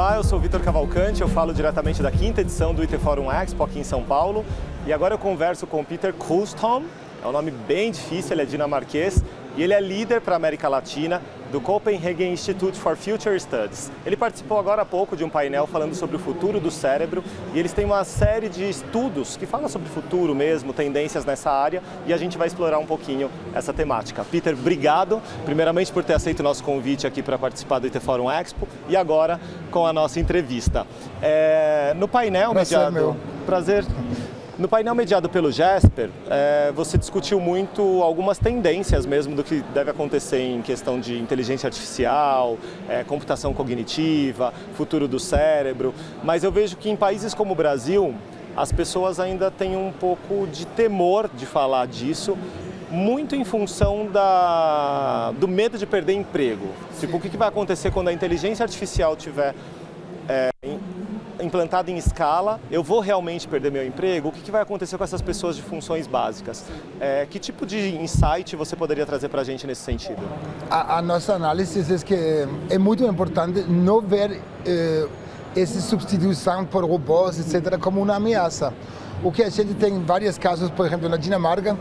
Olá, eu sou o Vitor Cavalcante, eu falo diretamente da 5ª edição do IT Forum Expo aqui em São Paulo. E agora eu converso com o Peter Koolstorm, é um nome bem difícil, ele é dinamarquês e ele é líder para a América Latina do Copenhagen Institute for Future Studies. Ele participou agora há pouco de um painel falando sobre o futuro do cérebro e eles têm uma série de estudos que falam sobre o futuro mesmo, tendências nessa área, e a gente vai explorar um pouquinho essa temática. Peter, obrigado, primeiramente por ter aceito o nosso convite aqui para participar do IT Forum Expo e agora com a nossa entrevista. No painel mediado... Prazer. No painel mediado pelo Jesper, você discutiu muito algumas tendências mesmo do que deve acontecer em questão de inteligência artificial, computação cognitiva, futuro do cérebro, mas eu vejo que em países como o Brasil, as pessoas ainda têm um pouco de temor de falar disso, muito em função do medo de perder emprego. Tipo, o que vai acontecer quando a inteligência artificial tiver implantado em escala, eu vou realmente perder meu emprego? O que vai acontecer com essas pessoas de funções básicas? Que tipo de insight você poderia trazer para a gente nesse sentido? A nossa análise é que é muito importante não ver essa substituição por robôs, etc., como uma ameaça. O que a gente tem em vários casos, por exemplo, na Dinamarca,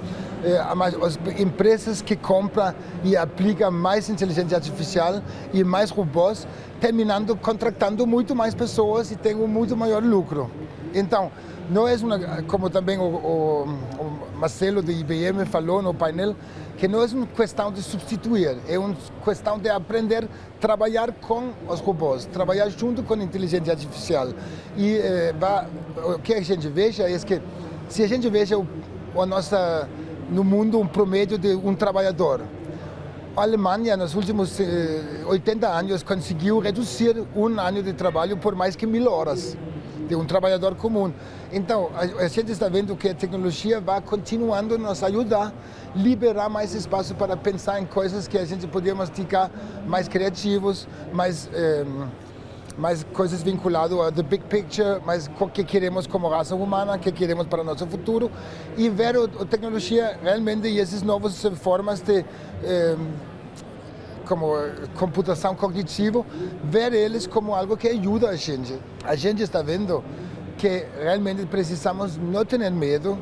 as empresas que compram e aplicam mais inteligência artificial e mais robôs, terminando contratando muito mais pessoas e têm um muito maior lucro. Então, não é como também o Marcelo de IBM falou no painel, que não é uma questão de substituir, é uma questão de aprender a trabalhar com os robôs, trabalhar junto com a inteligência artificial. E o que a gente veja é que, se a gente veja no mundo um promédio de um trabalhador, a Alemanha, nos últimos 80 anos, conseguiu reduzir um ano de trabalho por mais que 1000 horas de um trabalhador comum. Então, a gente está vendo que a tecnologia vai continuando a nos ajudar a liberar mais espaço para pensar em coisas que a gente poderia mastigar, mais criativos, mais coisas vinculadas ao the big picture, mais o que queremos como raça humana, o que queremos para o nosso futuro, e ver a tecnologia realmente e essas novas formas de como computação cognitiva, ver eles como algo que ajuda a gente. A gente está vendo que realmente precisamos não ter medo,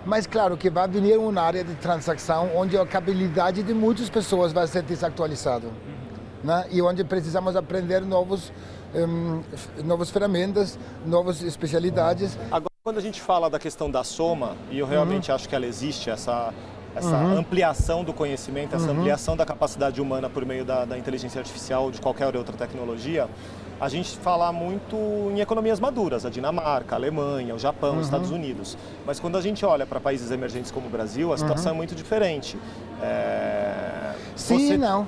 mas claro que vai vir uma área de transação onde a capacidade de muitas pessoas vai ser desatualizada, né? E onde precisamos aprender novas ferramentas, novas especialidades. Agora, quando a gente fala da questão da soma, e eu realmente acho que ela existe, essa ampliação do conhecimento, essa ampliação da capacidade humana por meio da inteligência artificial ou de qualquer outra tecnologia, a gente fala muito em economias maduras, a Dinamarca, a Alemanha, o Japão, os Estados Unidos. Mas quando a gente olha para países emergentes como o Brasil, a situação é muito diferente. Sim e não.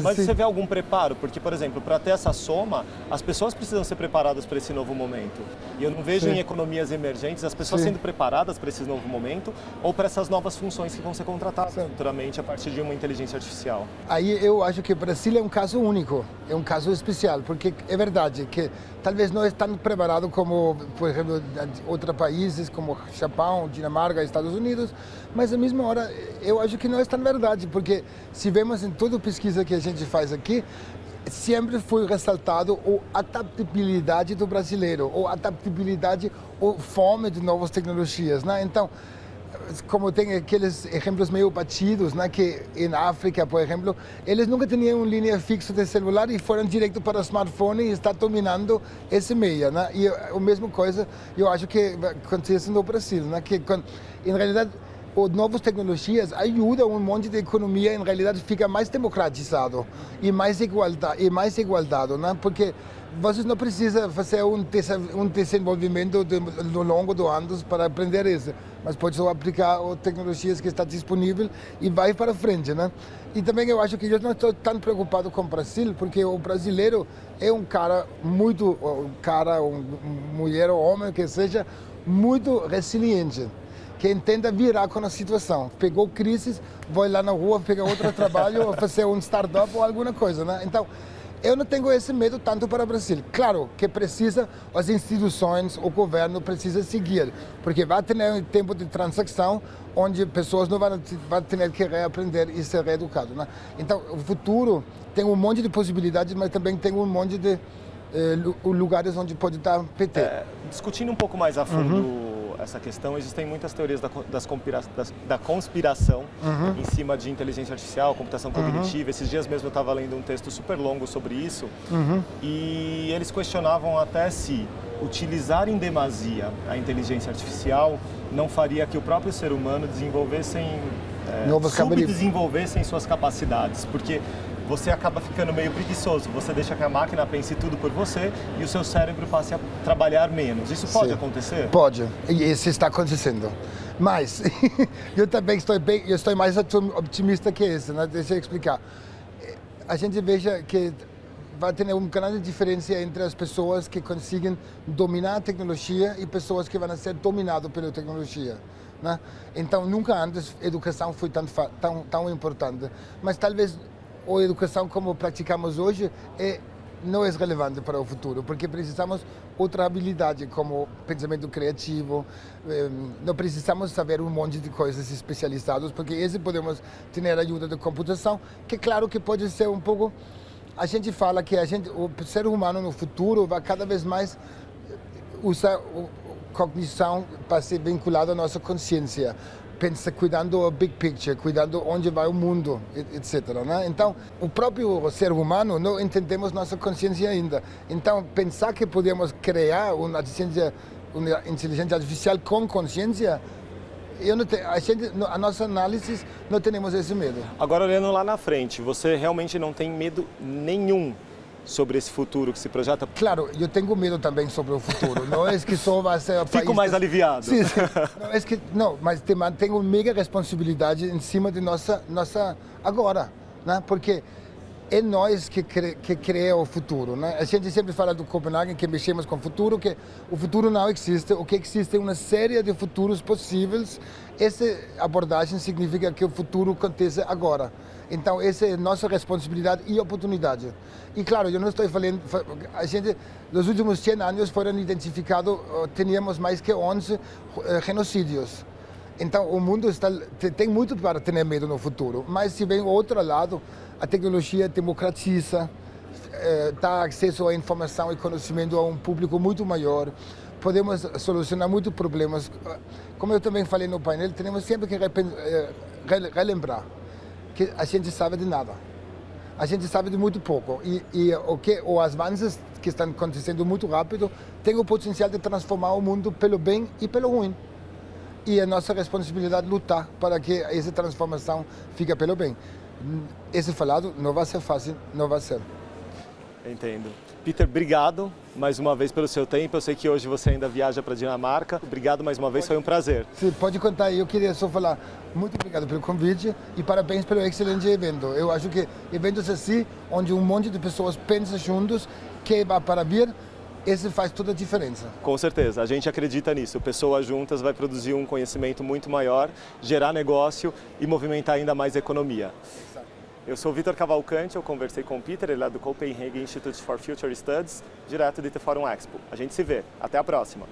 Mas você vê algum preparo? Porque, por exemplo, para ter essa soma, as pessoas precisam ser preparadas para esse novo momento. E eu não vejo em economias emergentes as pessoas sendo preparadas para esse novo momento ou para essas novas funções que vão ser contratadas futuramente a partir de uma inteligência artificial. Aí eu acho que o Brasil é um caso único, é um caso especial, porque é verdade que talvez não é tão preparado como, por exemplo, outros países como Japão, Dinamarca, Estados Unidos, mas à mesma hora eu acho que não é tão verdade, porque se vemos em toda pesquisa que a gente faz aqui, sempre foi ressaltado a adaptabilidade do brasileiro, ou adaptabilidade ou fome de novas tecnologias, né? Então, como tem aqueles exemplos meio batidos, né, que em África, por exemplo, eles nunca tinham uma linha fixa de celular e foram direto para o smartphone e está dominando esse meio, né? E a mesma coisa eu acho que acontece no Brasil, né? Que em realidade as novas tecnologias ajudam um monte de economia, em realidade fica mais democratizado e mais igualdade, né? Porque vocês não precisam fazer um desenvolvimento ao longo dos anos para aprender isso, mas pode só aplicar as tecnologias que estão disponíveis e vai para frente, né? E também eu acho que eu não estou tão preocupado com o Brasil, porque o brasileiro é um cara mulher ou homem que seja, muito resiliente, que entenda virar com a situação. Pegou crise, vai lá na rua, pegar outro trabalho, ou fazer um startup ou alguma coisa, né? Então, eu não tenho esse medo tanto para o Brasil. Claro que precisa, as instituições, o governo precisa seguir, porque vai ter um tempo de transação onde pessoas não vão ter que reaprender e ser reeducadas, né? Então, o futuro tem um monte de possibilidades, mas também tem um monte de lugares onde pode estar PT. Discutindo um pouco mais a fundo essa questão, existem muitas teorias da conspiração em cima de inteligência artificial, computação cognitiva. Esses dias mesmo eu estava lendo um texto super longo sobre isso e eles questionavam até se utilizar em demasia a inteligência artificial não faria que o próprio ser humano subdesenvolvessem suas capacidades, porque você acaba ficando meio preguiçoso, você deixa que a máquina pense tudo por você e o seu cérebro passe a trabalhar menos. Isso pode acontecer? Pode, e isso está acontecendo. Mas eu também estou mais otimista que esse, né? Deixa eu explicar. A gente veja que vai ter uma grande diferença entre as pessoas que conseguem dominar a tecnologia e pessoas que vão ser dominadas pela tecnologia. Né? Então, nunca antes a educação foi tão importante, mas talvez a educação como praticamos hoje não é relevante para o futuro, porque precisamos outra habilidade como pensamento criativo, não precisamos saber um monte de coisas especializadas, porque esse podemos ter ajuda da computação, que claro que pode ser um pouco. A gente fala que o ser humano no futuro vai cada vez mais usar a cognição para ser vinculado à nossa consciência. Pensa cuidando do big picture, cuidando onde vai o mundo, etc. Né? Então, o próprio ser humano não entendemos nossa consciência ainda. Então, pensar que podemos criar uma inteligência artificial com consciência, a nossa análise não temos esse medo. Agora, olhando lá na frente, você realmente não tem medo nenhum sobre esse futuro que se projeta? Claro, eu tenho medo também sobre o futuro. Não é que só vai ser... Fico mais aliviado. Sim. Não, mas tenho mega responsabilidade em cima de nossa agora, né? Porque é nós que cria o futuro, né? A gente sempre fala do Copenhague, que mexemos com o futuro, que o futuro não existe, o que existe é uma série de futuros possíveis. Essa abordagem significa que o futuro acontece agora. Então, essa é nossa responsabilidade e oportunidade. E claro, eu não estou falando, nos últimos 100 anos foram identificados, tínhamos mais que 11 genocídios. Então, o mundo tem muito para ter medo no futuro, mas se vem o outro lado, a tecnologia democratiza, dá acesso à informação e conhecimento a um público muito maior, podemos solucionar muitos problemas. Como eu também falei no painel, temos sempre que relembrar que a gente sabe de nada. A gente sabe de muito pouco e os avanços que estão acontecendo muito rápido têm o potencial de transformar o mundo pelo bem e pelo ruim. E é nossa responsabilidade lutar para que essa transformação fique pelo bem. Esse falado não vai ser fácil, não vai ser. Entendo. Peter, obrigado mais uma vez pelo seu tempo. Eu sei que hoje você ainda viaja para a Dinamarca. Obrigado mais uma vez, foi um prazer. Sim, pode contar. Eu queria só falar muito obrigado pelo convite e parabéns pelo excelente evento. Eu acho que eventos assim, onde um monte de pessoas pensam juntos, que vai para vir, esse faz toda a diferença. Com certeza, a gente acredita nisso. Pessoas juntas vai produzir um conhecimento muito maior, gerar negócio e movimentar ainda mais a economia. Eu sou o Vitor Cavalcante, eu conversei com o Peter, ele é do Copenhagen Institute for Future Studies, direto do IT Forum Expo. A gente se vê. Até a próxima.